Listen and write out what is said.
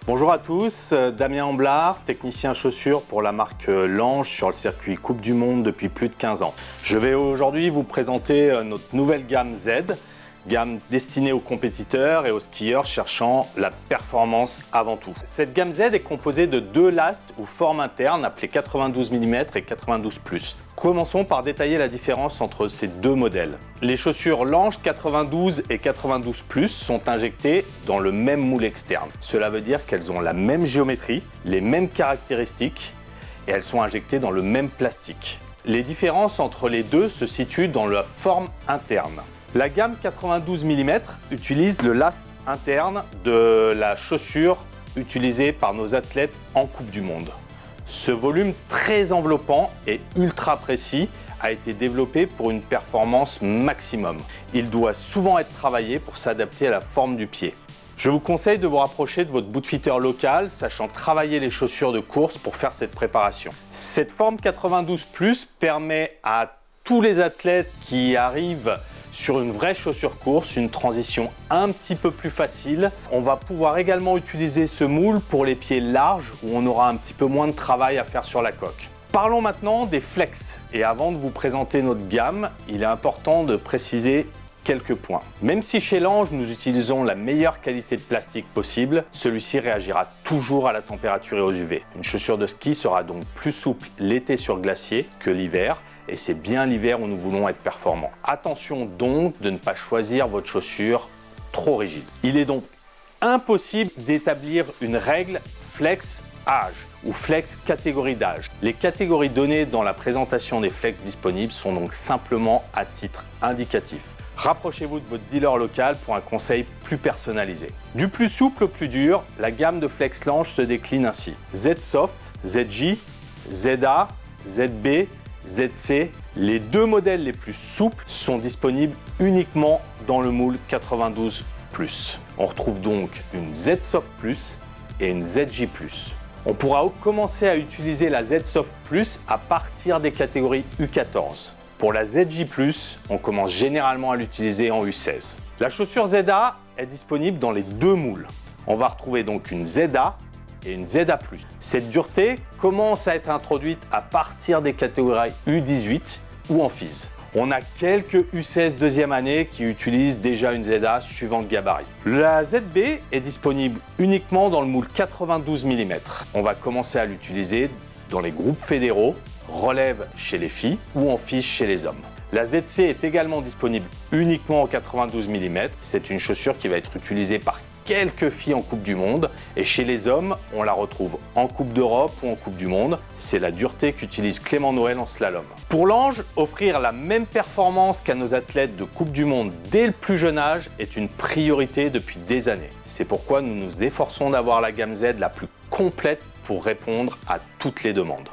Bonjour à tous, Damien Amblard, technicien chaussures pour la marque Lange sur le circuit Coupe du Monde depuis plus de 15 ans. Je vais aujourd'hui vous présenter notre nouvelle gamme Z, gamme destinée aux compétiteurs et aux skieurs cherchant la performance avant tout. Cette gamme Z est composée de deux lastes ou formes internes appelées 92 mm et 92+. Commençons par détailler la différence entre ces deux modèles. Les chaussures Lange 92 et 92+ sont injectées dans le même moule externe. Cela veut dire qu'elles ont la même géométrie, les mêmes caractéristiques et elles sont injectées dans le même plastique. Les différences entre les deux se situent dans la forme interne. La gamme 92 mm utilise le last interne de la chaussure utilisée par nos athlètes en Coupe du Monde. Ce volume très enveloppant et ultra précis a été développé pour une performance maximum. Il doit souvent être travaillé pour s'adapter à la forme du pied. Je vous conseille de vous rapprocher de votre bootfitter local, sachant travailler les chaussures de course pour faire cette préparation. Cette forme 92+ permet à tous les athlètes qui arrivent sur une vraie chaussure course, une transition un petit peu plus facile. On va pouvoir également utiliser ce moule pour les pieds larges où on aura un petit peu moins de travail à faire sur la coque. Parlons maintenant des flex. Et avant de vous présenter notre gamme, il est important de préciser quelques points. Même si chez Lange, nous utilisons la meilleure qualité de plastique possible, celui-ci réagira toujours à la température et aux UV. Une chaussure de ski sera donc plus souple l'été sur glacier que l'hiver. Et c'est bien l'hiver où nous voulons être performants. Attention donc de ne pas choisir votre chaussure trop rigide. Il est donc impossible d'établir une règle flex âge ou flex catégorie d'âge. Les catégories données dans la présentation des flex disponibles sont donc simplement à titre indicatif. Rapprochez-vous de votre dealer local pour un conseil plus personnalisé. Du plus souple au plus dur, la gamme de flex Lange se décline ainsi. Z Soft, ZJ, ZA, ZB, ZC, les deux modèles les plus souples sont disponibles uniquement dans le moule 92+. On retrouve donc une Z Soft Plus et une ZJ Plus. On pourra commencer à utiliser la Z Soft Plus à partir des catégories U14. Pour la ZJ Plus, on commence généralement à l'utiliser en U16. La chaussure ZA est disponible dans les deux moules. On va retrouver donc une ZA et une ZA+. Cette dureté commence à être introduite à partir des catégories U18 ou en FIS. On a quelques U16 deuxième année qui utilisent déjà une ZA suivant le gabarit. La ZB est disponible uniquement dans le moule 92 mm. On va commencer à l'utiliser dans les groupes fédéraux, relève chez les filles ou en FIS chez les hommes. La ZC est également disponible uniquement en 92 mm. C'est une chaussure qui va être utilisée par quelques filles en Coupe du Monde et chez les hommes, on la retrouve en Coupe d'Europe ou en Coupe du Monde. C'est la dureté qu'utilise Clément Noël en slalom. Pour Lange, offrir la même performance qu'à nos athlètes de Coupe du Monde dès le plus jeune âge est une priorité depuis des années. C'est pourquoi nous nous efforçons d'avoir la gamme Z la plus complète pour répondre à toutes les demandes.